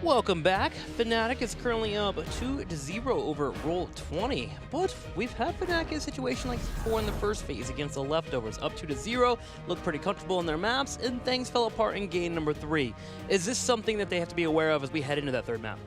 Welcome back. Fnatic is currently up 2-0 over Roll20, but we've had Fnatic in a situation like before in the first phase against the Leftovers, up 2-0, looked pretty comfortable in their maps, and things fell apart in game number 3. Is this something that they have to be aware of as we head into that third map?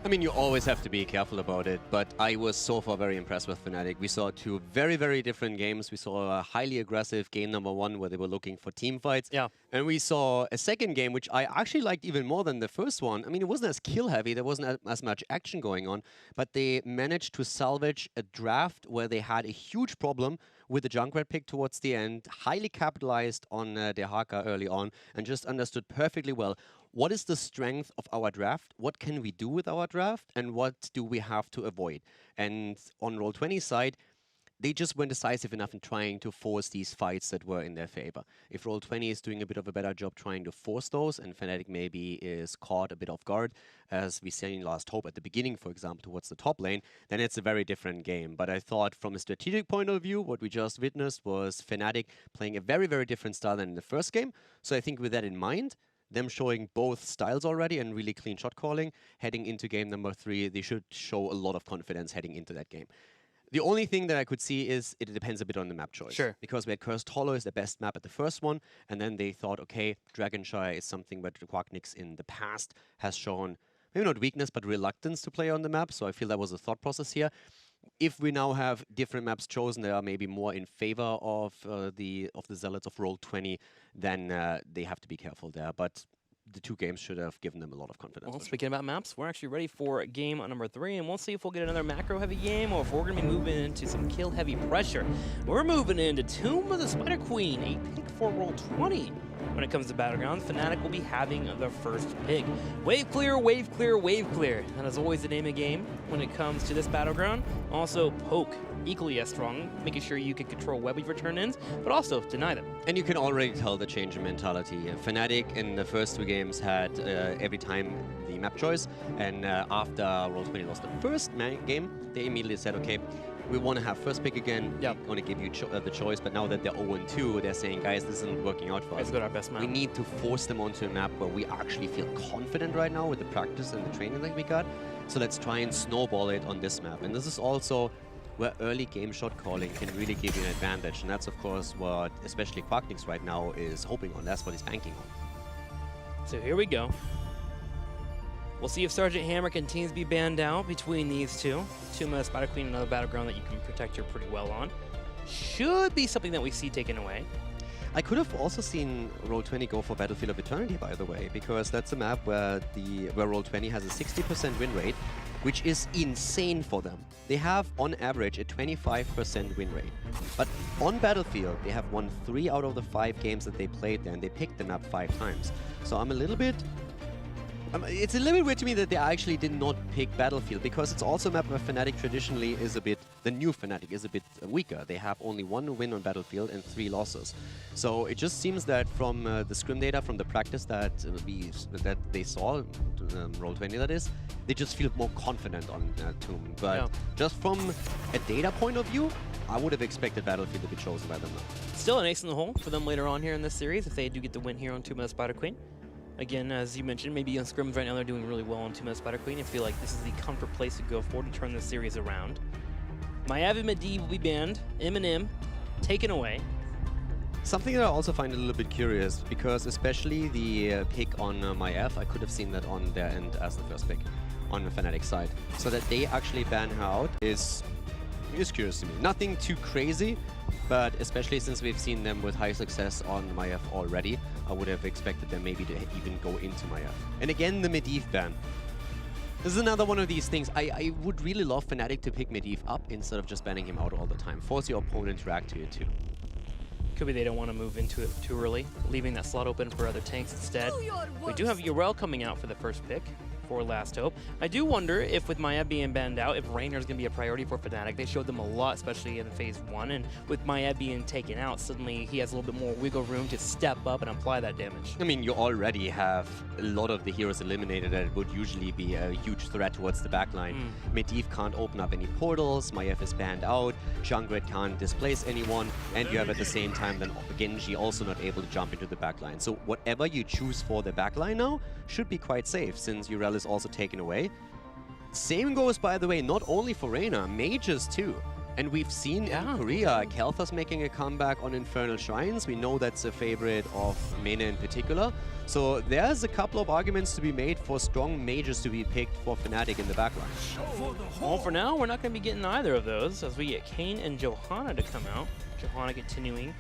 I mean, you always have to be careful about it, but I was so far very impressed with Fnatic. We saw two very, very different games. We saw a highly aggressive game number 1 where they were looking for team fights. Yeah. And we saw a second game, which I actually liked even more than the first one. I mean, it wasn't as kill heavy, there wasn't as much action going on, but they managed to salvage a draft where they had a huge problem with the Junkrat pick towards the end, highly capitalized on their Haka early on, and just understood perfectly well what is the strength of our draft, what can we do with our draft, and what do we have to avoid. And on Roll20's side, they just weren't decisive enough in trying to force these fights that were in their favor. If Roll20 is doing a bit of a better job trying to force those, and Fnatic maybe is caught a bit off guard, as we saw in Last Hope at the beginning, for example, towards the top lane, then it's a very different game. But I thought from a strategic point of view, what we just witnessed was Fnatic playing a very, very different style than in the first game. So I think with that in mind, them showing both styles already and really clean shot calling, heading into game number 3, they should show a lot of confidence heading into that game. The only thing that I could see is it depends a bit on the map choice. Sure. Because we had Cursed Hollow is the best map at the first one, and then they thought, okay, Dragonshire is something where Quacknix in the past has shown, maybe not weakness, but reluctance to play on the map, so I feel that was a thought process here. If we now have different maps chosen that are maybe more in favor of the Zealots of Roll20, then they have to be careful there. But the two games should have given them a lot of confidence. Well, speaking about maps, we're actually ready for game number 3, and we'll see if we'll get another macro-heavy game or if we're going to be moving into some kill-heavy pressure. We're moving into Tomb of the Spider Queen, a pick for Roll20. When it comes to Battlegrounds, Fnatic will be having the first pick. Wave clear, wave clear, wave clear. That is always the name of the game when it comes to this Battleground. Also, poke, equally as strong, making sure you can control web weave return ins, but also deny them. And you can already tell the change in mentality. Fnatic in the first 2 games had every time the map choice, and after Roll20 lost the first game, they immediately said, okay, we want to have first pick again. Yep. We want to give you the choice, but now that they're 0-2, they're saying, guys, this isn't working out for us. Let's go to our best map. We need to force them onto a map where we actually feel confident right now with the practice and the training that we got. So let's try and snowball it on this map. And this is also where early game shot calling can really give you an advantage. And that's, of course, what especially Quacknix right now is hoping on. That's what he's banking on. So here we go. We'll see if Sergeant Hammer continues to be banned out between these two. Tomb of the Spider Queen, another Battleground that you can protect her pretty well on. Should be something that we see taken away. I could have also seen Roll20 go for Battlefield of Eternity, by the way, because that's a map where Roll20 has a 60% win rate, which is insane for them. They have, on average, a 25% win rate. But on Battlefield, they have won 3 out of the 5 games that they played there, and they picked the map 5 times. So I'm a little bit... it's a little bit weird to me that they actually did not pick Battlefield, because it's also a map where Fnatic traditionally is a bit... The new Fnatic is a bit weaker. They have only 1 win on Battlefield and 3 losses. So it just seems that from the scrim data, from the practice that they saw, Roll20 that is, they just feel more confident on Tomb. But just from a data point of view, I would have expected Battlefield to be chosen by them now. Still an ace in the hole for them later on here in this series if they do get the win here on Tomb of the Spider Queen. Again, as you mentioned, maybe on scrims right now they're doing really well on Tomb of the Spider Queen. I feel like this is the comfort place to go for to turn this series around. Maiev and Medivh will be banned. M&M taken away. Something that I also find a little bit curious, because especially the pick on Maiev, I could have seen that on their end as the first pick on the Fnatic side. So that they actually ban her out is curious to me. Nothing too crazy, but especially since we've seen them with high success on Maiev already, I would have expected them maybe to even go into Maiev. And again, the Medivh ban. This is another one of these things. I would really love Fnatic to pick Medivh up instead of just banning him out all the time. Force your opponent to react to it too. Could be they don't want to move into it too early, leaving that slot open for other tanks instead. We do have Yrel coming out for the first pick for Last Hope. I do wonder if with Maiev being banned out, if Raynor is going to be a priority for Fnatic. They showed them a lot, especially in Phase 1, and with Maiev being taken out, suddenly he has a little bit more wiggle room to step up and apply that damage. I mean, you already have a lot of the heroes eliminated that would usually be a huge threat towards the backline. Medivh can't open up any portals, Maiev is banned out, Junkrat can't displace anyone, and you have at the same time then Genji also not able to jump into the backline. So whatever you choose for the backline now should be quite safe, since Yrel Urel is also taken away. Same goes, by the way, not only for Reina, mages too. And we've seen in Korea, Kel'Thas making a comeback on Infernal Shrines. We know that's a favorite of Mena in particular. So there's a couple of arguments to be made for strong mages to be picked for Fnatic in the backline. Well, for now, we're not going to be getting either of those as we get Kayn and Johanna to come out. Johanna continuing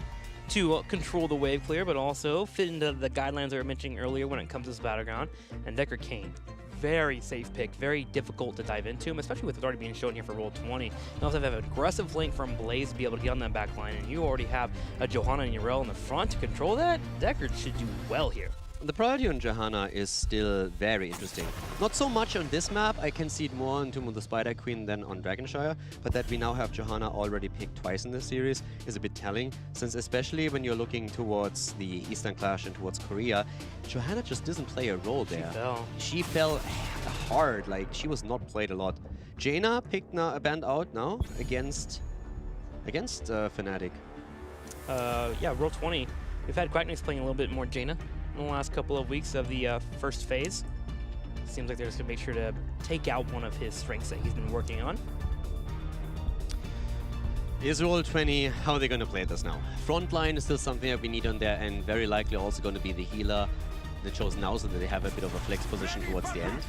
to control the wave clear, but also fit into the guidelines I were mentioning earlier when it comes to this battleground. And Decker Kayn, very safe pick, very difficult to dive into him, especially with what's already being shown here for Roll20. You also have an aggressive flank from Blaze to be able to get on that back line, and you already have a Johanna and Urel in the front to control that. Decker should do well here. The priority on Johanna is still very interesting. Not so much on this map, I can see it more on Tomb of the Spider Queen than on Dragonshire, but that we now have Johanna already picked twice in this series is a bit telling, since especially when you're looking towards the Eastern Clash and towards Korea, Johanna just doesn't play a role there. She fell hard, like she was not played a lot. Jaina picked a band out now against Fnatic. Yeah, Roll20. We've had Quacknix playing a little bit more Jaina in the last couple of weeks of the first phase. Seems like they're just going to make sure to take out one of his strengths that he's been working on. Is Roll20, how are they going to play this now? Frontline is still something that we need on there, and very likely also going to be the healer that chose now, so that they have a bit of a flex position towards the end.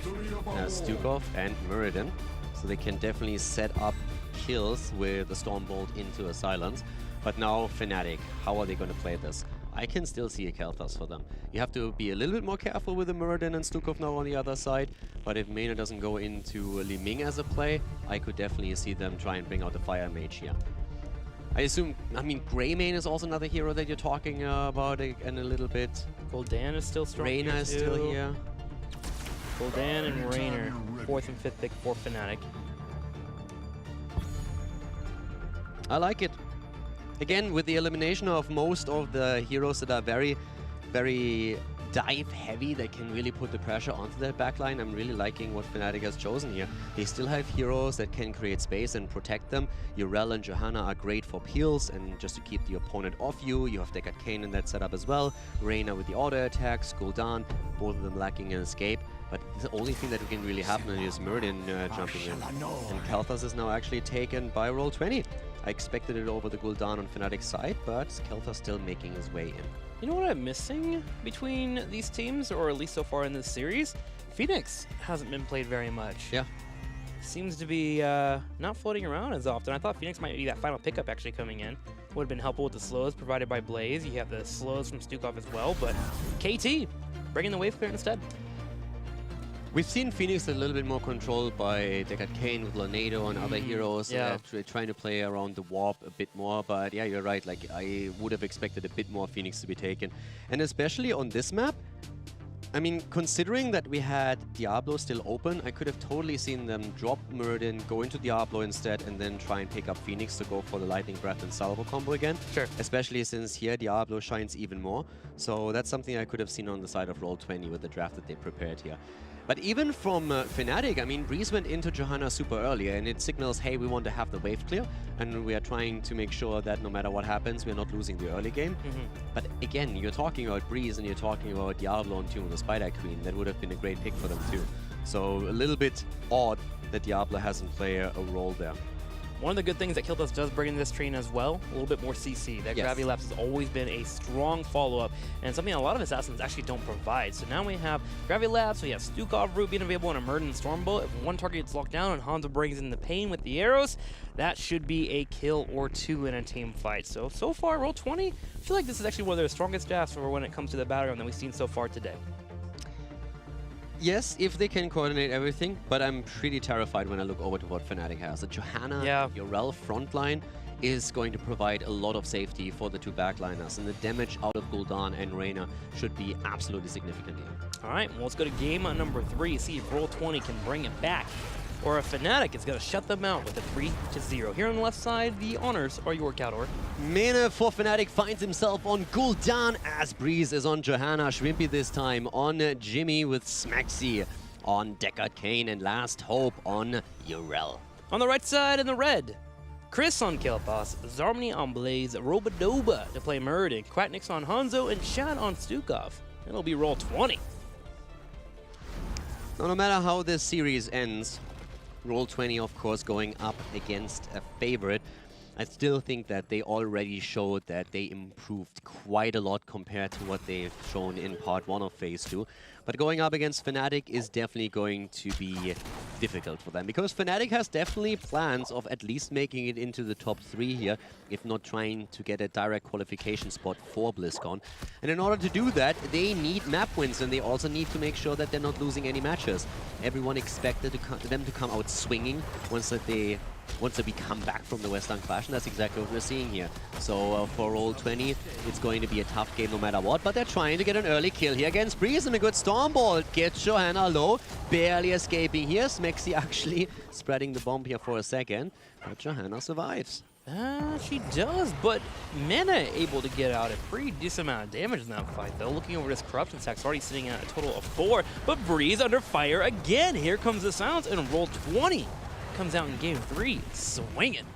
Stukov and Muradin, so they can definitely set up kills with a Stormbolt into a Silence. But now Fnatic, how are they going to play this? I can still see a Kel'Thas for them. You have to be a little bit more careful with the Muradin and Stukov now on the other side, but if Mena doesn't go into Li Ming as a play, I could definitely see them try and bring out the Fire Mage here. I assume, I mean, Greymane is also another hero that you're talking about in a little bit. Gul'dan is still strong. Reyna is still here. Gul'dan and Raynor, 4th and 5th pick for Fnatic. I like it. Again, with the elimination of most of the heroes that are very, very dive heavy, that can really put the pressure onto that backline, I'm really liking what Fnatic has chosen here. They still have heroes that can create space and protect them. Urel and Johanna are great for peels and just to keep the opponent off you. You have Deckard Kayn in that setup as well. Reyna with the auto attacks, Gul'dan, both of them lacking an escape. But the only thing that can really happen is Muradin jumping in. And Kel'Thas is now actually taken by Roll20. I expected it over the Gul'dan on Fnatic's side, but Kel'Thas still making his way in. You know what I'm missing between these teams, or at least so far in this series? Phoenix hasn't been played very much. Yeah. Seems to be not floating around as often. I thought Phoenix might be that final pickup actually coming in. Would have been helpful with the slows provided by Blaze. You have the slows from Stukov as well, but KT bringing the wave clear instead. We've seen Phoenix a little bit more controlled by Deckard Kayn with Lornado and other heroes. Trying to play around the warp a bit more, but yeah, you're right. Like, I would have expected a bit more Phoenix to be taken. And especially on this map, I mean, considering that we had Diablo still open, I could have totally seen them drop Muradin, go into Diablo instead, and then try and pick up Phoenix to go for the Lightning Breath and Salvo combo again. Sure. Especially since here Diablo shines even more. So that's something I could have seen on the side of Roll20 with the draft that they prepared here. But even from Fnatic, I mean, Breeze went into Johanna super early, and it signals, hey, we want to have the wave clear, and we are trying to make sure that no matter what happens, we're not losing the early game. But again, you're talking about Breeze, and you're talking about Diablo and Tomb of the Spider Queen. That would have been a great pick for them too. So a little bit odd that Diablo hasn't played a role there. One of the good things that Kel'Thas does bring in this train as well, a little bit more CC. That Gravity Lapse has always been a strong follow-up, and something a lot of assassins actually don't provide. So now we have Gravity Lapse, we have Stukov Root being available on a Murden Stormbolt. If one target gets locked down and Hanzo brings in the pain with the arrows, that should be a kill or two in a team fight. So far, Roll20, I feel like this is actually one of their strongest drafts for when it comes to the battleground that we've seen so far today. Yes, if they can coordinate everything, but I'm pretty terrified when I look over to what Fnatic has. The Johanna, Urel frontline is going to provide a lot of safety for the two backliners, and the damage out of Gul'dan and Reyna should be absolutely significant here. All right, well, let's go to game number 3, see if Roll20 can bring it back, or if Fnatic is going to shut them out with a 3-0. Here on the left side, the honors are your Caldor. Mena for Fnatic finds himself on Gul'dan as Breeze is on Johanna. Shrimpy this time on Jimmy with Smaxy on Deckard Kayn, and Last Hope on Urel. On the right side in the red, Chris on Kel'Thas, Zarmany on Blaze, Robodoba to play Muradin, Quacknix on Hanzo, and Shad on Stukov. It'll be Roll20. Now, no matter how this series ends, Roll20, of course, going up against a favorite, I still think that they already showed that they improved quite a lot compared to what they've shown in part 1 of Phase 2. But going up against Fnatic is definitely going to be difficult for them, because Fnatic has definitely plans of at least making it into the top 3 here, if not trying to get a direct qualification spot for BlizzCon. And in order to do that, they need map wins, and they also need to make sure that they're not losing any matches. Everyone expected them to come out swinging once we come back from the Western Clash, and that's exactly what we're seeing here. So for Roll20, it's going to be a tough game no matter what, but they're trying to get an early kill here against Breeze, and a good Stormbolt gets Johanna low, barely escaping here. Smexy actually spreading the bomb here for a second, but Johanna survives. She does, but Mana able to get out a pretty decent amount of damage in that fight, though. Looking over this Corruption Stack's already sitting at a total of 4, but Breeze under fire again. Here comes the silence, and Roll20 comes out in game 3, swinging.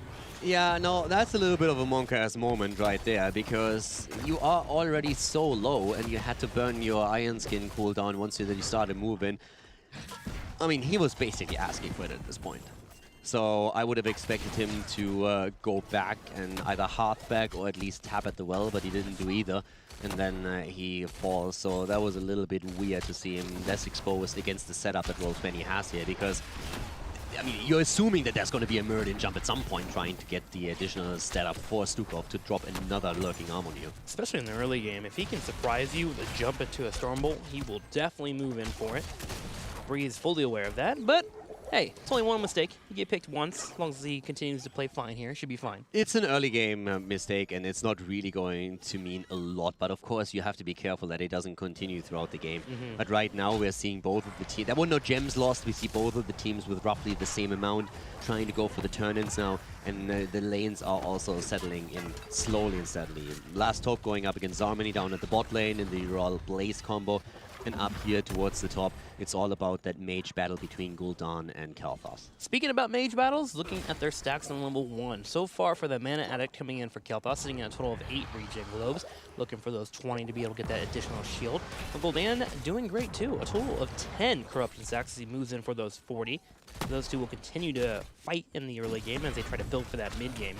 Yeah, no, that's a little bit of a monk-ass moment right there, because you are already so low and you had to burn your Iron Skin cooldown once you started moving. I mean, he was basically asking for it at this point. So I would have expected him to go back and either half back or at least tap at the well, but he didn't do either. And then he falls, so that was a little bit weird to see him less exposed against the setup that Roll20 has here, because I mean, you're assuming that there's going to be a Meridian jump at some point, trying to get the additional setup for Stukov to drop another lurking arm on you. Especially in the early game. If he can surprise you with a jump into a Stormbolt, he will definitely move in for it. Bree is fully aware of that, but hey, it's only one mistake. He get picked once. As long as he continues to play fine here, should be fine. It's an early game mistake, and it's not really going to mean a lot. But of course, you have to be careful that it doesn't continue throughout the game. But right now, we're seeing both of the teams. There were no gems lost. We see both of the teams with roughly the same amount, trying to go for the turn-ins now. And the lanes are also settling in slowly and steadily. Last Hope going up against Zarmany down at the bot lane in the Royal Blaze combo. And up here towards the top, it's all about that mage battle between Gul'dan and Kael'thas. Speaking about mage battles, looking at their stacks on level 1. So far for the Mana Addict coming in for Kael'thas, sitting at a total of 8 regen globes, looking for those 20 to be able to get that additional shield. But Gul'dan doing great too, a total of 10 corruption stacks as he moves in for those 40. Those two will continue to fight in the early game as they try to build for that mid game.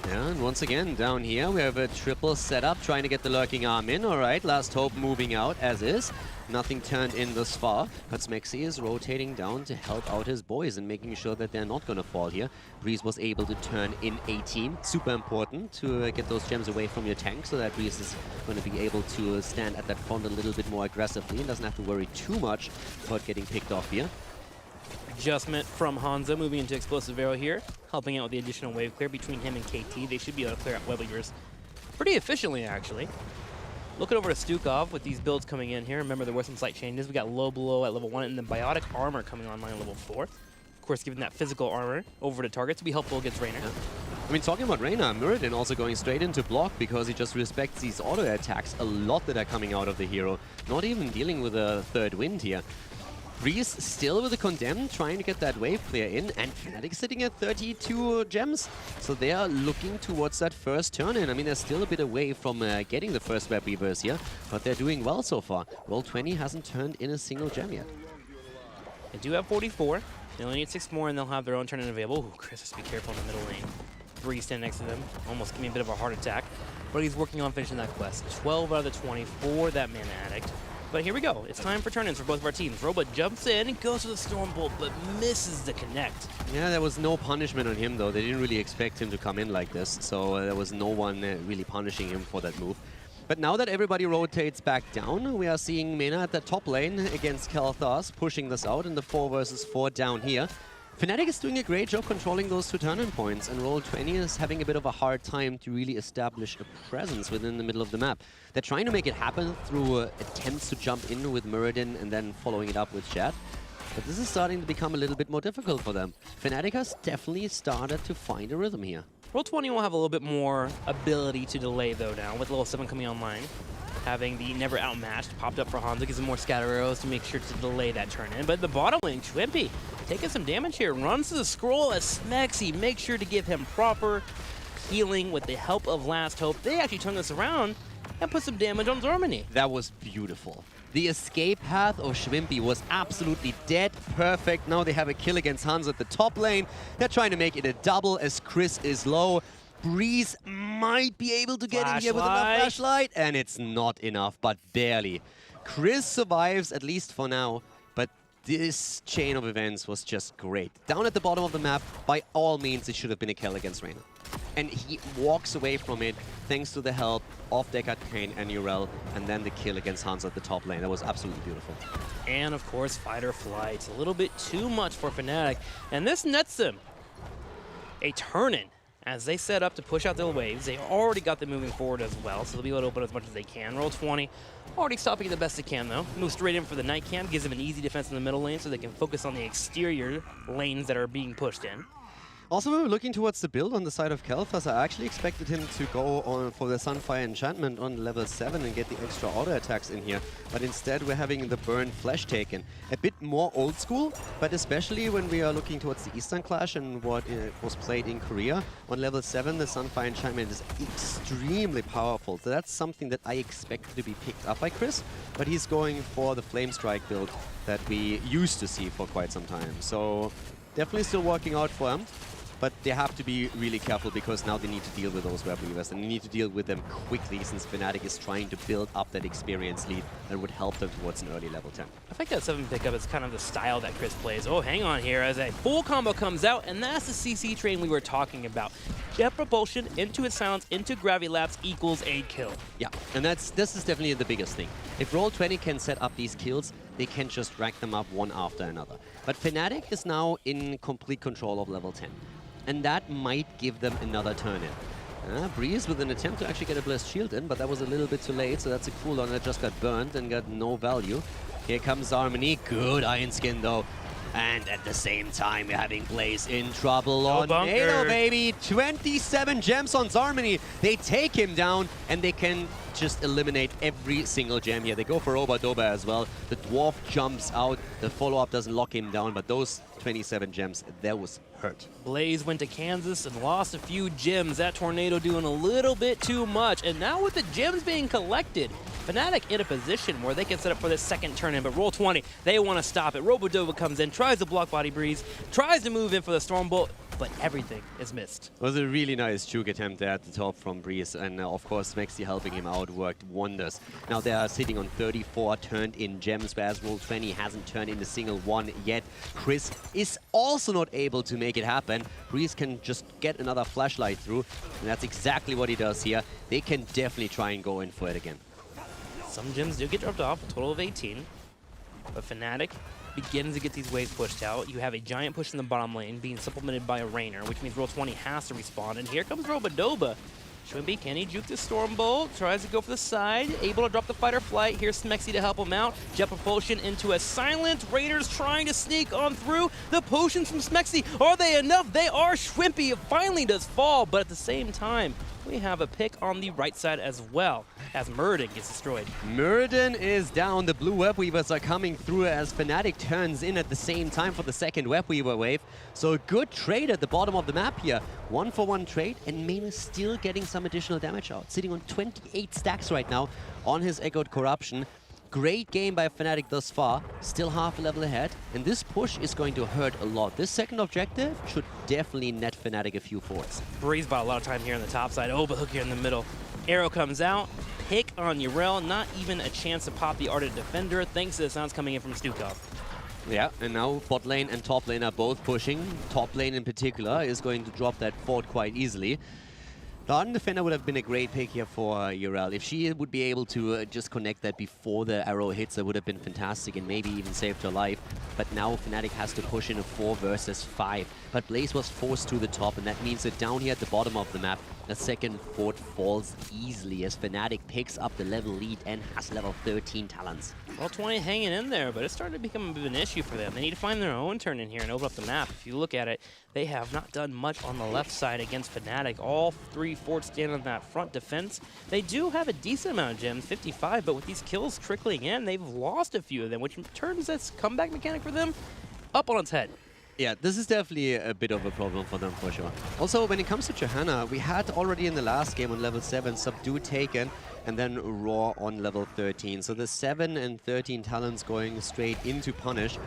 Yeah, and once again, down here, we have a triple setup, trying to get the lurking arm in. All right, Last Hope moving out as is. Nothing turned in thus far, but Smexy is rotating down to help out his boys and making sure that they're not going to fall here. Breeze was able to turn in a team. Super important to get those gems away from your tank, so that Breeze is going to be able to stand at that front a little bit more aggressively and doesn't have to worry too much about getting picked off here. Adjustment from Hanzo moving into Explosive Arrow here, helping out with the additional wave clear between him and KT. They should be able to clear out web weavers pretty efficiently, actually. Looking over to Stukov with these builds coming in here. Remember, there were some slight changes. We got low blow at level 1 and the biotic armor coming online at level 4. Of course, giving that physical armor over to target to be helpful against Reyna. Yeah. I mean, talking about Reyna, Muradin also going straight into block because he just respects these auto attacks a lot that are coming out of the hero. Not even dealing with a third wind here. Breeze still with the Condemned, trying to get that wave clear in, and Fnatic sitting at 32 gems. So they are looking towards that first turn-in. I mean, they're still a bit away from getting the first web weavers here, but they're doing well so far. Roll20 hasn't turned in a single gem yet. They do have 44. They only need 6 more, and they'll have their own turn-in available. Ooh, Chris has to be careful in the middle lane. Breeze standing next to them, almost giving me a bit of a heart attack. But he's working on finishing that quest. 12 out of the 20 for that Mana Addict. But here we go. It's time for turn-ins for both of our teams. Roba jumps in and goes to the Stormbolt, but misses the connect. Yeah, there was no punishment on him, though. They didn't really expect him to come in like this, so there was no one really punishing him for that move. But now that everybody rotates back down, we are seeing Mena at the top lane against Kael'thas, pushing this out in the 4 versus 4 down here. Fnatic is doing a great job controlling those 2 turn-in points, and Roll20 is having a bit of a hard time to really establish a presence within the middle of the map. They're trying to make it happen through attempts to jump in with Muradin and then following it up with Chat. But this is starting to become a little bit more difficult for them. Fnatic has definitely started to find a rhythm here. Roll20 will have a little bit more ability to delay, though, now, with level 7 coming online. Having the Never Outmatched popped up for Hanzo, gives him more scatter arrows to make sure to delay that turn-in. But the bottom lane, Twimpy, taking some damage here, runs to the scroll as Smexy makes sure to give him proper healing with the help of Last Hope. They actually turn this around and put some damage on Zormini. That was beautiful. The escape path of Schwimpy was absolutely dead perfect. Now they have a kill against Hans at the top lane. They're trying to make it a double as Chris is low. Breeze might be able to get in here with enough flashlight, and it's not enough, but barely. Chris survives, at least for now, but this chain of events was just great. Down at the bottom of the map, by all means, it should have been a kill against Reyna. And he walks away from it thanks to the help of Deckard Cain and Urel, and then the kill against Hans at the top lane. That was absolutely beautiful. And of course, fight or flight. A little bit too much for Fnatic, and this nets them a turn-in. As they set up to push out their waves, they already got them moving forward as well, so they'll be able to open as much as they can. Roll20 already stopping it the best they can, though. Move straight in for the night camp, gives them an easy defense in the middle lane so they can focus on the exterior lanes that are being pushed in. Also, when we're looking towards the build on the side of Kel'Thas, I actually expected him to go on for the Sunfire Enchantment on level 7 and get the extra auto attacks in here. But instead, we're having the Burn Flash taken. A bit more old school, but especially when we are looking towards the Eastern Clash and what was played in Korea. On level 7, the Sunfire Enchantment is extremely powerful. So that's something that I expected to be picked up by Chris. But he's going for the Flame Strike build that we used to see for quite some time. So definitely still working out for him. But they have to be really careful because now they need to deal with those Web Weavers, and they need to deal with them quickly since Fnatic is trying to build up that experience lead that would help them towards an early level 10. I think that 7 pickup is kind of the style that Chris plays. Oh, hang on here as a full combo comes out, and that's the CC train we were talking about. Jet propulsion into its silence, into Gravity Lapse equals a kill. Yeah, and this is definitely the biggest thing. If Roll20 can set up these kills, they can just rack them up one after another. But Fnatic is now in complete control of level 10. And that might give them another turn-in. Breeze with an attempt to actually get a Blessed Shield in, but that was a little bit too late, so that's a cooldown that just got burned and got no value. Here comes Zarmini, good Iron Skin though. And at the same time, we're having Blaze in trouble on NATO, baby. 27 gems on Zarmini. They take him down, and they can just eliminate every single gem here. They go for Oba-Doba as well. The Dwarf jumps out. The follow-up doesn't lock him down, but those 27 gems, that was hurt. Blaze went to Kansas and lost a few gems. That Tornado doing a little bit too much. And now with the gems being collected, Fnatic in a position where they can set up for this second turn-in, but Roll20, they want to stop it. Robo-Dova comes in, tries to block Body Breeze, tries to move in for the Stormbolt, but everything is missed. It was a really nice juke attempt there at the top from Breeze, and of course Mexi helping him out worked wonders. Now they are sitting on 34 turned-in gems, whereas Roll20 hasn't turned in a single one yet. Chris is also not able to make it happen. Breeze can just get another flashlight through, and that's exactly what he does here. They can definitely try and go in for it again. Some gems do get dropped off, a total of 18. But Fnatic begins to get these waves pushed out. You have a giant push in the bottom lane being supplemented by a Rainer, which means Roll20 has to respond. And here comes Robo-Doba. Schwimpy, can he juke the Stormbolt? Tries to go for the side, able to drop the fight or flight. Here's Smexy to help him out. Jet propulsion into a silent. Raiders trying to sneak on through. The potions from Smexy, are they enough? They are. Schwimpy finally does fall, but at the same time, we have a pick on the right side as well, as Muradin gets destroyed. Muradin is down. The blue Web Weavers are coming through as Fnatic turns in at the same time for the second Web Weaver wave. So a good trade at the bottom of the map here. 1-for-1 trade, and Mena still getting some additional damage out. Sitting on 28 stacks right now on his Echoed Corruption. Great game by Fnatic thus far, still half a level ahead, and this push is going to hurt a lot. This second objective should definitely net Fnatic a few forts. Breeze bought a lot of time here on the top side. Oh, but Hook here in the middle. Arrow comes out, pick on Urel, not even a chance to pop the Ardent Defender, thanks to the sounds coming in from Stukov. Yeah, and now bot lane and top lane are both pushing. Top lane in particular is going to drop that fort quite easily. The Ardent Defender would have been a great pick here for Urel. If she would be able to just connect that before the arrow hits, that would have been fantastic and maybe even saved her life. But now Fnatic has to push in a 4 versus 5. But Blaze was forced to the top, and that means that down here at the bottom of the map, the second fort falls easily as Fnatic picks up the level lead and has level 13 talents. Roll20 hanging in there, but it's starting to become a bit of an issue for them. They need to find their own turn in here and open up the map. If you look at it, they have not done much on the left side against Fnatic. All 3 forts stand on that front defense. They do have a decent amount of gems, 55, but with these kills trickling in, they've lost a few of them, which turns this comeback mechanic for them up on its head. Yeah, this is definitely a bit of a problem for them for sure. Also, when it comes to Johanna, we had already in the last game on level 7 Subdue taken, and then Raw on level 13. So the 7 and 13 talents going straight into Punish.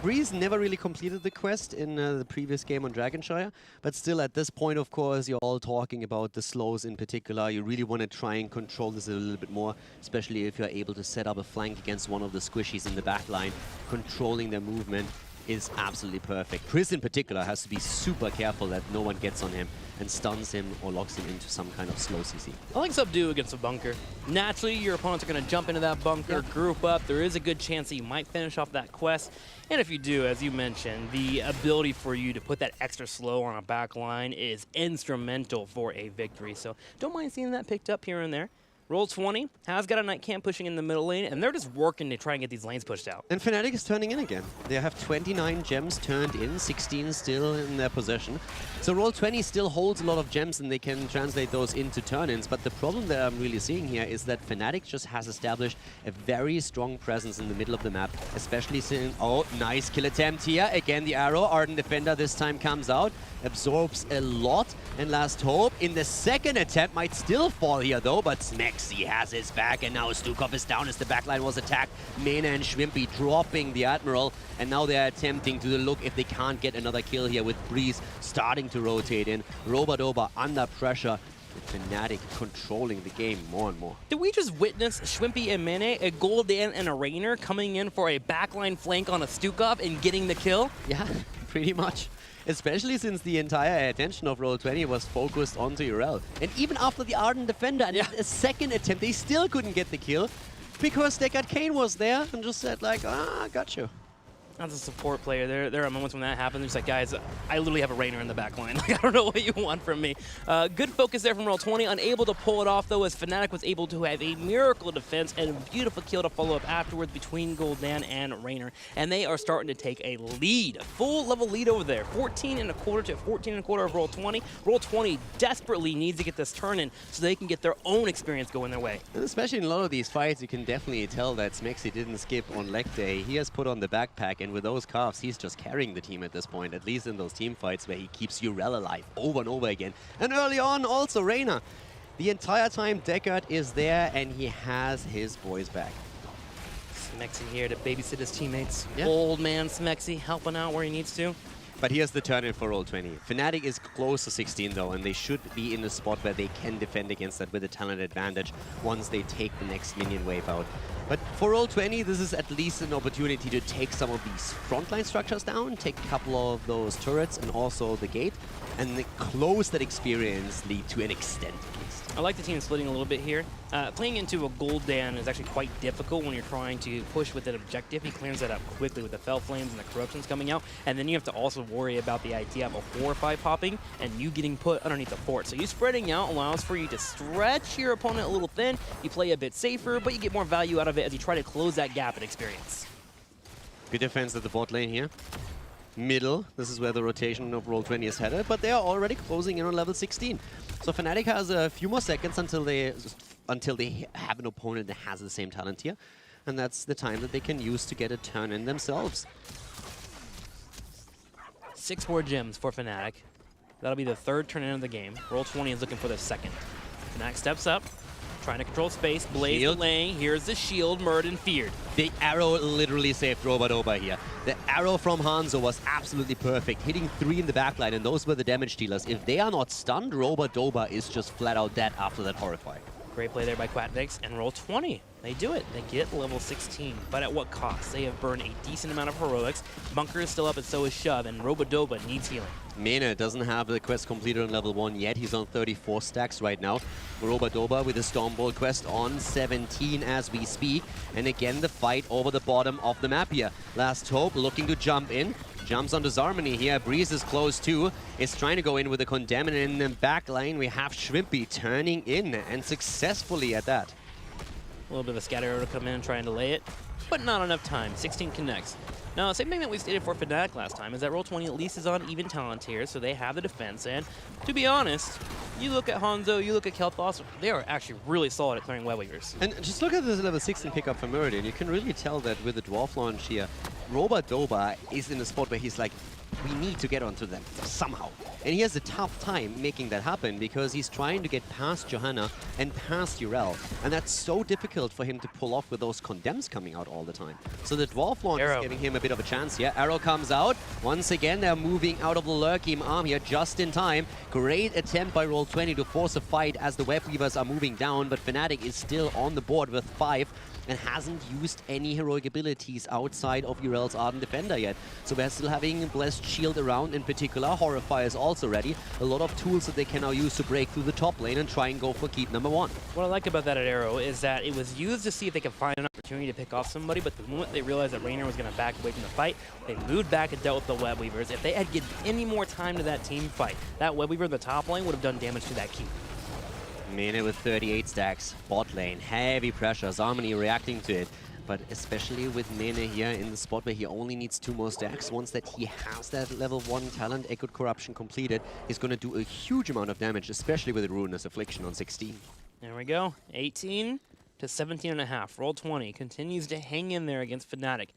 Breeze never really completed the quest in the previous game on Dragonshire, but still at this point, of course, you're all talking about the slows in particular. You really want to try and control this a little bit more, especially if you're able to set up a flank against one of the squishies in the back line. Controlling their movement is absolutely perfect. Chris in particular has to be super careful that no one gets on him and stuns him or locks him into some kind of slow CC. I like subdue against a bunker. Naturally, your opponents are going to jump into that bunker, group up. There is a good chance that you might finish off that quest. And if you do, as you mentioned, the ability for you to put that extra slow on a back line is instrumental for a victory. So don't mind seeing that picked up here and there. Roll20 has got a Night Camp pushing in the middle lane, and they're just working to try and get these lanes pushed out. And Fnatic is turning in again. They have 29 gems turned in, 16 still in their possession. So Roll20 still holds a lot of gems, and they can translate those into turn-ins. But the problem that I'm really seeing here is that Fnatic just has established a very strong presence in the middle of the map, especially since... Oh, nice kill attempt here. Again, the arrow. Ardent Defender this time comes out, absorbs a lot, and Last Hope in the second attempt might still fall here, though, but Smexy has his back, and now Stukov is down as the backline was attacked. Mena and Schwimpy dropping the Admiral, and now they're attempting to look if they can't get another kill here with Breeze starting to rotate in. Robadoba under pressure. Fnatic controlling the game more and more. Did we just witness Schwimpy and Mene, a Gul'dan and a Raynor coming in for a backline flank on a Stukov and getting the kill? Yeah, pretty much. Especially since the entire attention of Roll20 was focused onto Urel. And even after the Ardent Defender and a second attempt, they still couldn't get the kill because Deckard Cain was there and just said like, I got you. As a support player, there are moments when that happens. It's like, guys, I literally have a Raynor in the back line. Like, I don't know what you want from me. Good focus there from Roll20. Unable to pull it off, though, as Fnatic was able to have a miracle defense and a beautiful kill to follow up afterwards between Gul'dan and Raynor. And they are starting to take a lead, a full level lead over there. 14.25 to 14.25 of Roll20. Roll20 desperately needs to get this turn in so they can get their own experience going their way. And especially in a lot of these fights, you can definitely tell that Smexy didn't skip on leg day. He has put on the backpack, and with those calves, he's just carrying the team at this point, at least in those team fights where he keeps Urel alive over and over again. And early on, also Raynor. The entire time, Deckard is there, and he has his boys back. Smexy here to babysit his teammates. Yeah. Old man Smexy helping out where he needs to. But here's the turn-in for Roll20. Fnatic is close to 16 though, and they should be in a spot where they can defend against that with a talent advantage once they take the next minion wave out. But for Roll20, this is at least an opportunity to take some of these frontline structures down, take a couple of those turrets and also the gate, and close that experience lead to an extent at least. I like the team splitting a little bit here. Playing into a Gul'dan is actually quite difficult when you're trying to push with an objective. He clears that up quickly with the Fel Flames and the Corruptions coming out, and then you have to also worry about the idea of a 4 or 5 popping and you getting put underneath the fort. So you spreading out allows for you to stretch your opponent a little thin. You play a bit safer, but you get more value out of it as you try to close that gap in experience. Good defense at the bot lane here. Middle, this is where the rotation of Roll20 is headed, but they are already closing in on level 16. So Fnatic has a few more seconds until they have an opponent that has the same talent here, and that's the time that they can use to get a turn in themselves. 6 more gems for Fnatic. That'll be the 3rd turn in of the game. Roll20 is looking for the 2nd. Fnatic steps up, trying to control space, blaze the lane. Here's the shield, Murden feared. The arrow literally saved Robadoba here. The arrow from Hanzo was absolutely perfect, hitting 3 in the backline, and those were the damage dealers. If they are not stunned, Robadoba is just flat out dead after that horrify. Great play there by Quatvix, and Roll20. They do it. They get level 16, but at what cost? They have burned a decent amount of heroics. Bunker is still up, and so is Shove, and Robadoba needs healing. Mena doesn't have the quest completed on level 1 yet. He's on 34 stacks right now. Robadoba with a Stormbolt quest on 17 as we speak. And again, the fight over the bottom of the map here. Last Hope looking to jump in. Jumps onto Zarmany here. Breeze is close too. Is trying to go in with a Condemn, and in the back lane we have Schwimpy turning in, and successfully at that. A little bit of a scatter arrow to come in and try and delay it, but not enough time. 16 connects. Now, same thing that we stated for Fnatic last time is that Roll20 at least is on even talent here, so they have the defense. And to be honest, you look at Hanzo, you look at Kel'Thas, they are actually really solid at clearing web weavers. And just look at this level 16 pickup for Meridian. You can really tell that with the Dwarf launch here, Roba is in a spot where he's like, we need to get onto them somehow. And he has a tough time making that happen because he's trying to get past Johanna and past Urel. And that's so difficult for him to pull off with those condemns coming out all the time. So the Dwarf launch is giving him a bit of a chance here. Arrow comes out. Once again, they're moving out of the lurking arm here just in time. Great attempt by Roll20 to force a fight as the Web Weavers are moving down, but Fnatic is still on the board with 5 and hasn't used any heroic abilities outside of Urel's Ardent Defender yet. So we're still having Blessed Shield around in particular. Horrify is also ready. A lot of tools that they can now use to break through the top lane and try and go for keep number 1. What I like about that at Arrow is that it was used to see if they could find an opportunity to pick off somebody, but the moment they realized that Raynor was going to back away from the fight, they moved back and dealt with the Web Weavers. If they had given any more time to that team fight, that Web Weaver in the top lane would have done damage to that keep. Mene with 38 stacks, bot lane, heavy pressure, Zarmony reacting to it. But especially with Mene here in the spot where he only needs 2 more stacks, once that he has that level 1 talent, Echoed Corruption completed, he's going to do a huge amount of damage, especially with the Ruinous Affliction on 16. There we go, 18 to 17.5. Roll20 continues to hang in there against Fnatic.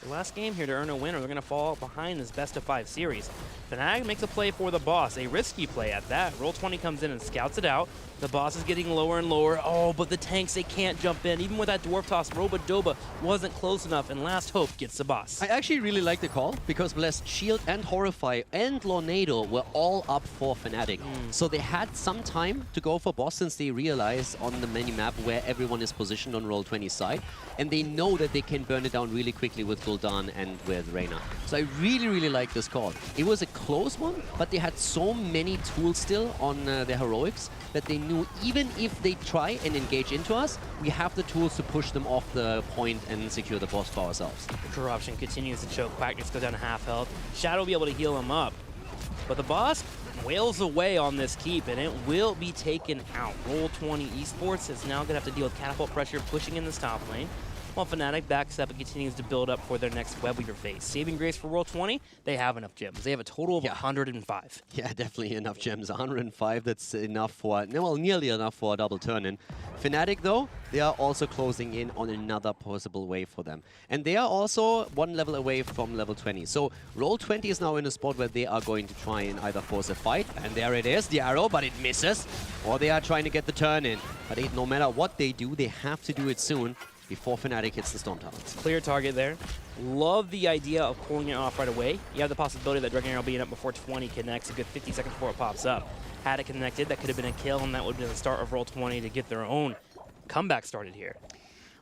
The last game here to earn a win, or they're going to fall behind this best-of-5 series. Fnatic makes a play for the boss, a risky play at that. Roll20 comes in and scouts it out. The boss is getting lower and lower. Oh, but the tanks, they can't jump in. Even with that Dwarf Toss, Roba wasn't close enough, and Last Hope gets the boss. I actually really like the call, because Blessed Shield and Horrify and Lornado were all up for Fnatic. So they had some time to go for boss since they realized on the mini-map where everyone is positioned on Roll20's side, and they know that they can burn it down really quickly with Gul'dan and with Reyna. So I really like this call. It was a close one, but they had so many tools still on their heroics that they knew even if they try and engage into us, we have the tools to push them off the point and secure the boss for ourselves. Corruption continues to choke. Quackness goes down to half health. Shadow will be able to heal him up. But the boss wails away on this keep, and it will be taken out. Roll20 Esports is now going to have to deal with catapult pressure pushing in this top lane, while Fnatic backs up and continues to build up for their next Web Weaver phase. Saving grace for Roll20, they have enough gems. They have a total of 105. Yeah, definitely enough gems. 105, that's enough for, well, nearly enough for a double turn-in. Fnatic, though, they are also closing in on another possible wave for them. And they are also 1 level away from level 20. So Roll20 is now in a spot where they are going to try and either force a fight, and there it is, the arrow, but it misses, or they are trying to get the turn-in. But no matter what they do, they have to do it soon, before Fnatic hits the Storm Talons. Clear target there. Love the idea of pulling it off right away. You have the possibility that Dragon Arrow being up before 20 connects a good 50 seconds before it pops up. Had it connected, that could have been a kill, and that would have been the start of Roll20 to get their own comeback started here.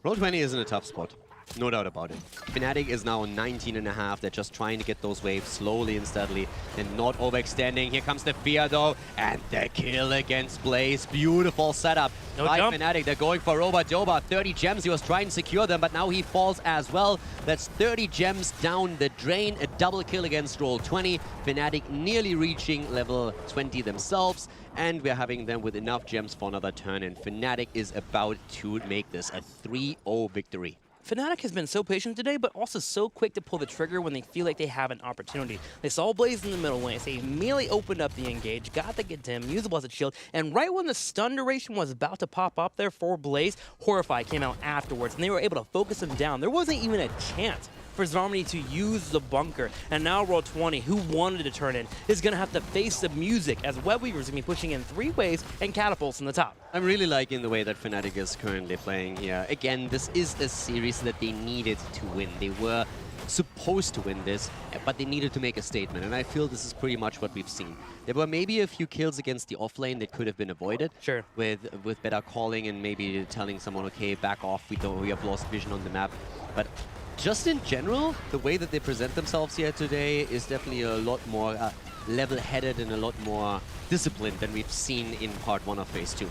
Roll20 is in a tough spot. No doubt about it. Fnatic is now 19.5. They're just trying to get those waves slowly and steadily and not overextending. Here comes the fear, though, and the kill against Blaze. Beautiful setup by Fnatic. They're going for Roba. 30 gems. He was trying to secure them, but now he falls as well. That's 30 gems down the drain. A double kill against Roll20. Fnatic nearly reaching level 20 themselves, and we're having them with enough gems for another turn, and Fnatic is about to make this a 3-0 victory. Fnatic has been so patient today, but also so quick to pull the trigger when they feel like they have an opportunity. They saw Blaze in the middle lane, so they immediately opened up the engage, got the Gem, used the Blessed Shield, and right when the stun duration was about to pop up there for Blaze, Horrify came out afterwards, and they were able to focus him down. There wasn't even a chance for Zarmony to use the bunker, and now Roll20, who wanted to turn in, is going to have to face the music as Web Weavers are going to be pushing in 3 waves and catapults in the top. I'm really liking the way that Fnatic is currently playing here. Again, this is a series that they needed to win. They were supposed to win this, but they needed to make a statement, and I feel this is pretty much what we've seen. There were maybe a few kills against the offlane that could have been avoided. Sure. With better calling and maybe telling someone, okay, back off, we have lost vision on the map. But just in general, the way that they present themselves here today is definitely a lot more level-headed and a lot more disciplined than we've seen in part 1 of Phase 2.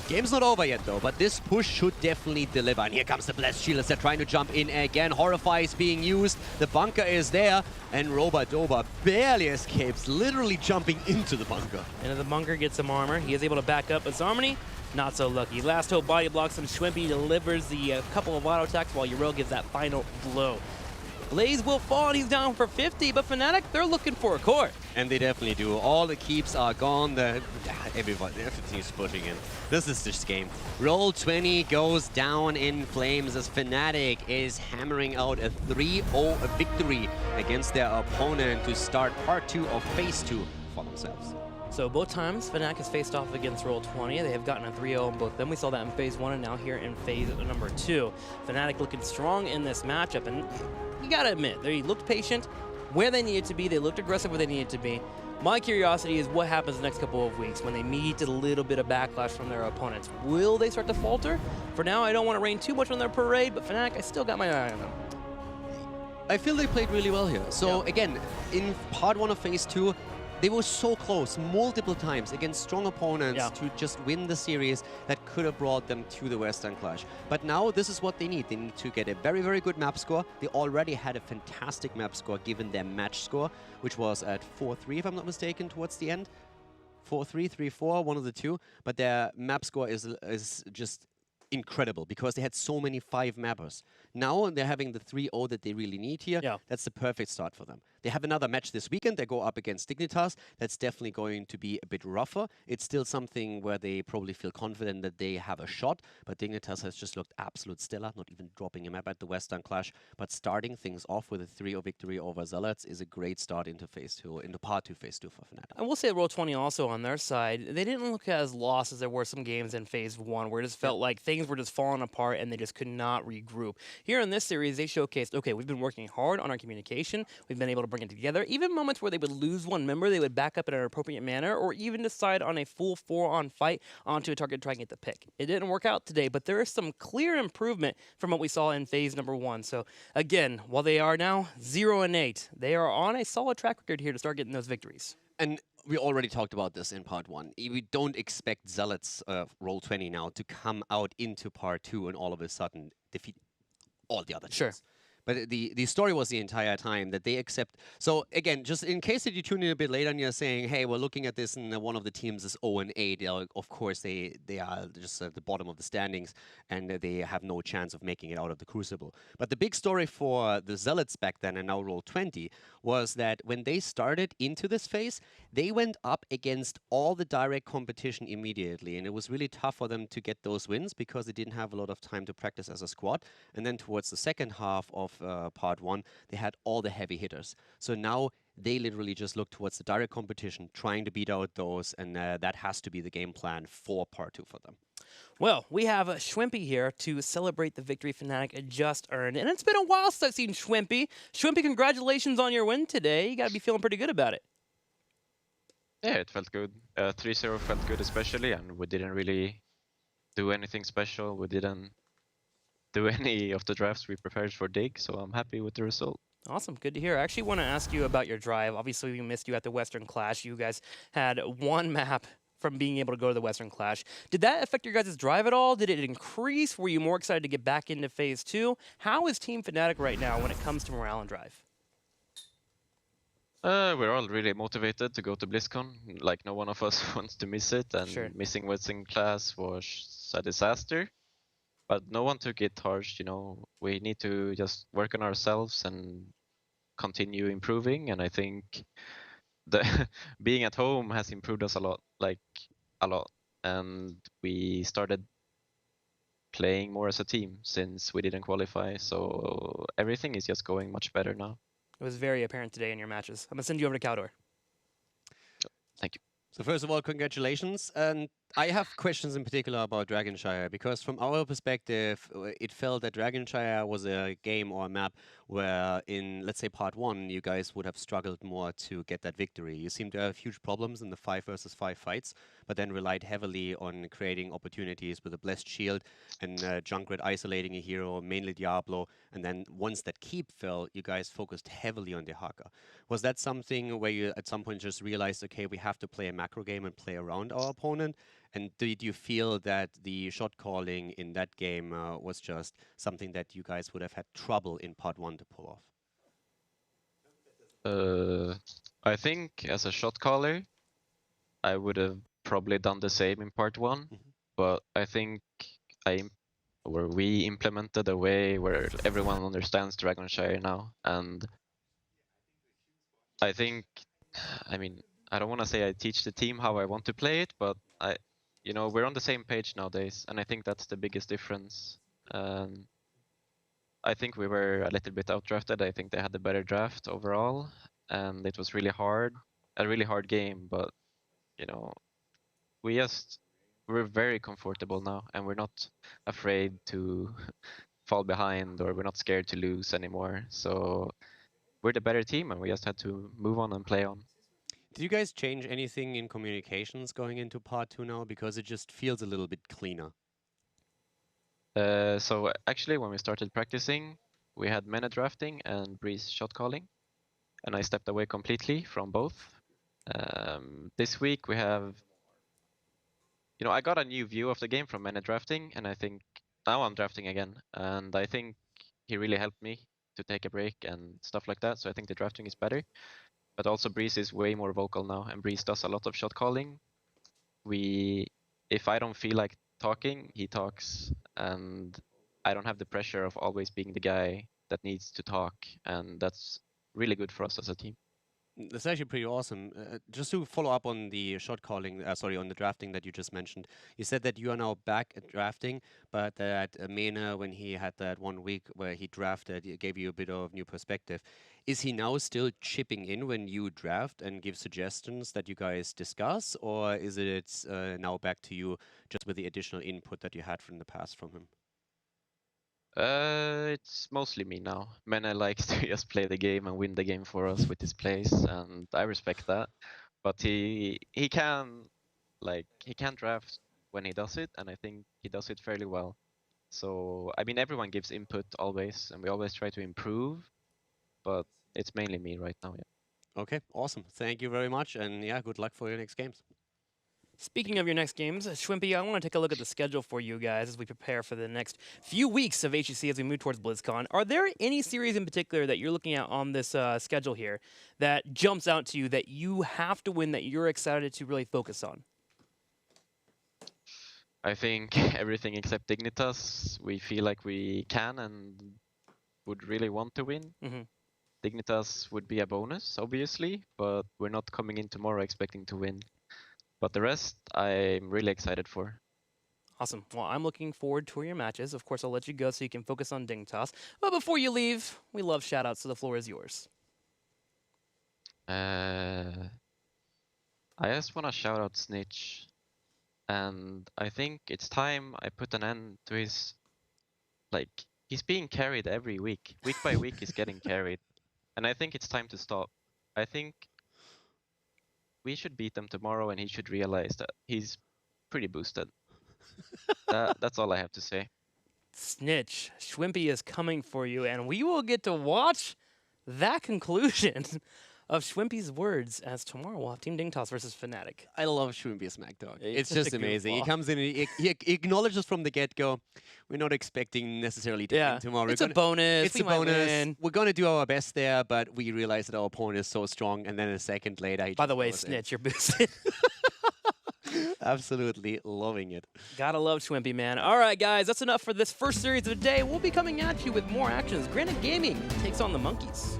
Game's not over yet, though, but this push should definitely deliver. And here comes the Blessed Shield as they're trying to jump in again. Horrify is being used. The bunker is there. And Roba barely escapes, literally jumping into the bunker. Into the bunker, gets some armor. He is able to back up, but Zarmony, not so lucky. Last Hope body blocks him. Schwimpy delivers the couple of auto attacks while Uriel gives that final blow. Blaze will fall, and he's down for 50, but Fnatic, they're looking for a core. And they definitely do. All the keeps are gone. Everything is pushing in. This is this game. Roll20 goes down in flames as Fnatic is hammering out a 3-0 victory against their opponent to start part 2 of phase 2 for themselves. So both times, Fnatic has faced off against Roll20. They have gotten a 3-0 in both of them. We saw that in phase 1 and now here in phase number 2. Fnatic looking strong in this matchup, and you gotta admit, they looked patient where they needed to be. They looked aggressive where they needed to be. My curiosity is what happens the next couple of weeks when they meet a little bit of backlash from their opponents. Will they start to falter? For now, I don't want to rain too much on their parade, but Fnatic, I still got my eye on them. I feel they played really well here. So again, in part 1 of phase 2, they were so close multiple times against strong opponents to just win the series that could have brought them to the Western Clash. But now this is what they need. They need to get a very, very good map score. They already had a fantastic map score given their match score, which was at 4-3 if I'm not mistaken towards the end. 4-3, 3-4, one of the two. But their map score is just incredible because they had so many 5 mappers. Now they're having the 3-0 that they really need here. That's the perfect start for them. They have another match this weekend. They go up against Dignitas. That's definitely going to be a bit rougher. It's still something where they probably feel confident that they have a shot, but Dignitas has just looked absolute stellar, not even dropping a map at the Western Clash, but starting things off with a 3-0 victory over Zealots is a great start into phase 2, into part 2 phase 2 for Fnatic. I will say Roll20 also on their side, they didn't look as lost as there were some games in phase 1 where it just felt like things were just falling apart and they just could not regroup. Here in this series, they showcased, okay, we've been working hard on our communication. We've been able to bring it together. Even moments where they would lose one member, they would back up in an appropriate manner or even decide on a full 4-on fight onto a target to try and get the pick. It didn't work out today, but there is some clear improvement from what we saw in phase number 1. So again, while they are now 0-8, they are on a solid track record here to start getting those victories. And we already talked about this in part 1. We don't expect Zealots Roll20 now to come out into part 2 and all of a sudden defeat all the other teams. But the story was the entire time that they accept. So again, just in case that you tune in a bit later and you're saying, hey, we're looking at this and one of the teams is 0-8, of course they are just at the bottom of the standings and they have no chance of making it out of the Crucible. But the big story for the Zealots back then and now Roll20 was that when they started into this phase, they went up against all the direct competition immediately. And it was really tough for them to get those wins because they didn't have a lot of time to practice as a squad. And then towards the second half of part 1, they had all the heavy hitters. So now they literally just look towards the direct competition, trying to beat out those, and that has to be the game plan for part 2 for them. Well, we have Schwimpy here to celebrate the victory Fnatic just earned. And it's been a while since I've seen Schwimpy. Schwimpy, congratulations on your win today. You got to be feeling pretty good about it. Yeah, it felt good. 3-0 felt good especially, and we didn't really do anything special. We didn't do any of the drafts we prepared for Dig, so I'm happy with the result. Awesome, good to hear. I actually want to ask you about your drive. Obviously, we missed you at the Western Clash. You guys had one map from being able to go to the Western Clash. Did that affect your guys' drive at all? Did it increase? Were you more excited to get back into phase 2? How is Team Fnatic right now when it comes to morale and drive? We're all really motivated to go to BlizzCon. Like, no one of us wants to miss it, and missing Western Clash was a disaster. But no one took it harsh, you know. We need to just work on ourselves and continue improving. And I think the being at home has improved us a lot, like a lot. And we started playing more as a team since we didn't qualify. So everything is just going much better now. It was very apparent today in your matches. I'm going to send you over to Cowdor. Thank you. So first of all, congratulations. And I have questions in particular about Dragonshire, because from our perspective, it felt that Dragonshire was a game or a map where in, let's say, part 1, you guys would have struggled more to get that victory. You seem to have huge problems in the 5 versus 5 fights, but then relied heavily on creating opportunities with a Blessed Shield and Junkrat isolating a hero, mainly Diablo. And then once that keep fell, you guys focused heavily on Dehaka. Was that something where you at some point just realized, okay, we have to play a macro game and play around our opponent? And did you feel that the shot calling in that game was just something that you guys would have had trouble in part 1 to pull off? I think as a shot caller, I would have probably done the same in part 1, but I think I where we implemented a way where everyone understands Dragonshire now. And I think, I mean, I don't want to say I teach the team how I want to play it, but we're on the same page nowadays, and I think that's the biggest difference. I think we were a little bit outdrafted. I think they had the better draft overall, and it was really hard, a really hard game. But we're very comfortable now, and we're not afraid to fall behind, or we're not scared to lose anymore. So we're the better team, and we just had to move on and play on. Did you guys change anything in communications going into part 2 now? Because it just feels a little bit cleaner. So actually, when we started practicing, we had Mena drafting and Breeze shot calling, and I stepped away completely from both. This week we have, I got a new view of the game from Mena drafting, and I think now I'm drafting again, and I think he really helped me to take a break and stuff like that. So I think the drafting is better, but also Breeze is way more vocal now, and Breeze does a lot of shot calling. If I don't feel like talking, he talks, and I don't have the pressure of always being the guy that needs to talk, and that's really good for us as a team. That's actually pretty awesome. Just to follow up on the shot calling, on the drafting that you just mentioned, you said that you are now back at drafting, but that Mena, when he had that 1 week where he drafted, it gave you a bit of new perspective. Is he now still chipping in when you draft and give suggestions that you guys discuss, or is it now back to you just with the additional input that you had from the past from him? It's mostly me now. Mena likes to just play the game and win the game for us with his plays, and I respect that. But he can draft when he does it, and I think he does it fairly well. So I mean, everyone gives input always, and we always try to improve, but it's mainly me right now. Yeah. Okay, awesome. Thank you very much, and yeah, good luck for your next games. Speaking of your next games, Schwimpy, I want to take a look at the schedule for you guys as we prepare for the next few weeks of HGC as we move towards BlizzCon. Are there any series in particular that you're looking at on this schedule here that jumps out to you that you have to win, that you're excited to really focus on? I think everything except Dignitas, we feel like we can and would really want to win. Mm-hmm. Dignitas would be a bonus, obviously, but we're not coming in tomorrow expecting to win. But the rest, I'm really excited for. Awesome. Well, I'm looking forward to your matches. Of course, I'll let you go so you can focus on Dignitas. But before you leave, we love shout-outs, so the floor is yours. I just want to shout out Snitch. And I think it's time I put an end to his... he's being carried every week. Week by week, he's getting carried. And I think it's time to stop. I think we should beat them tomorrow, and he should realize that he's pretty boosted. That's all I have to say. Snitch, Schwimpy is coming for you, and we will get to watch that conclusion of Schwimpy's words as tomorrow we'll have Team Dignitas versus Fnatic. I love Schwimpy's Smack Dog. It's such just a amazing. goofball. He comes in and he acknowledges from the get-go, we're not expecting necessarily to win tomorrow. It's a bonus. It's a bonus. We're going to do our best there, but we realize that our opponent is so strong, and then a second later he By the way, Snitch, you're boosted. Absolutely loving it. Gotta love Schwimpy, man. All right, guys, that's enough for this first series of the day. We'll be coming at you with more actions. Granite Gaming takes on the Monkeys.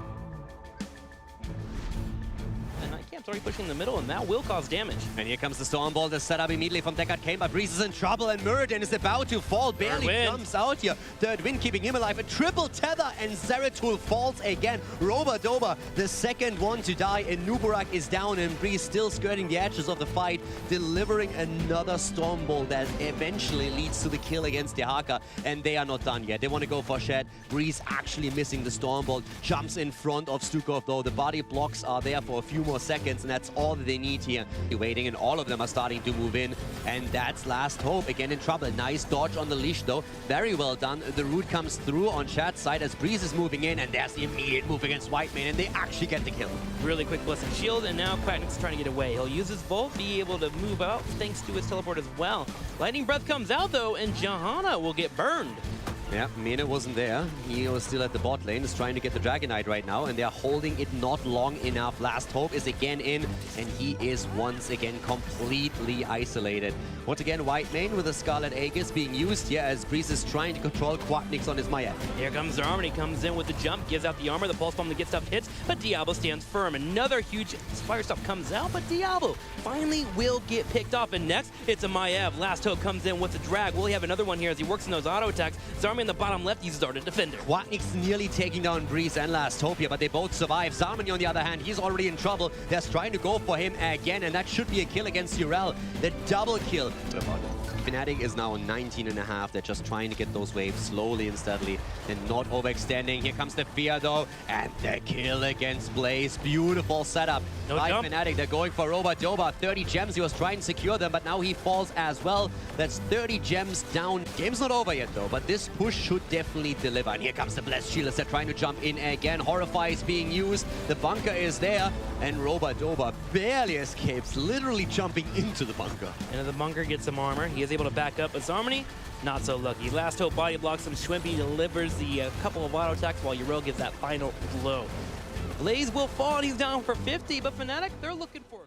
It's already pushing in the middle, and that will cause damage. And here comes the Storm Ball. The setup immediately from Deckard came, but Breeze is in trouble, and Muradin is about to fall. Barely jumps out here. Third win keeping him alive. A triple tether, and Zeratul falls again. Roba-Doba, the second one to die, and Nubarak is down, and Breeze still skirting the edges of the fight, delivering another Storm Ball that eventually leads to the kill against Dehaka, and they are not done yet. They want to go for Shed. Breeze actually missing the Storm Ball, jumps in front of Stukov, though. The body blocks are there for a few more seconds, and that's all that they need here. They're waiting, and all of them are starting to move in, and that's Last Hope again in trouble. Nice dodge on the leash, though. Very well done. The root comes through on Shad's side as Breeze is moving in, and there's the immediate move against Whitemane, and they actually get the kill. Really quick Blessed Shield, and now Quacknick's trying to get away. He'll use his Volt, be able to move out thanks to his teleport as well. Lightning Breath comes out, though, and Johanna will get burned. Yeah, Mena wasn't there. He was still at the bot lane, is trying to get the Dragon Knight right now, and they're holding it not long enough. Last Hope is again in, and he is once again completely isolated. Once again, white main with the Scarlet Aegis being used here as Breeze is trying to control Quatnix on his Maya. Here comes Zarmany, comes in with the jump, gives out the armor, the Pulse Bomb to get stuff hits, but Diablo stands firm. Another huge fire stuff comes out, but Diablo finally will get picked off. And next, it's a Maiev. Last Hope comes in with the drag. Will he have another one here as he works in those auto attacks? Zarmany in the bottom left uses Ardent Defender. Quatnix nearly taking down Breeze and Last Hope here, but they both survive. Zarmany, on the other hand, he's already in trouble. They're trying to go for him again, and that should be a kill against Urel. The double kill. Fnatic is now 19.5. They're just trying to get those waves slowly and steadily and not overextending. Here comes the fear though, and the kill against Blaze. Beautiful setup by Fnatic. They're going for Roba-Doba. 30 gems. He was trying to secure them, but now he falls as well. That's 30 gems down. Game's not over yet though, but this push should definitely deliver. And here comes the Blessed Shielders. They're trying to jump in again. Horrify is being used. The bunker is there, and Roba-Doba barely escapes, literally jumping into the bunker. And the bunker gets some armor. He is able to back up, but Zarmany, not so lucky. Last Hope body blocks him. Schwimpy delivers the couple of auto attacks while Urel gives that final blow. Blaze will fall, and he's down for 50, but Fnatic, they're looking for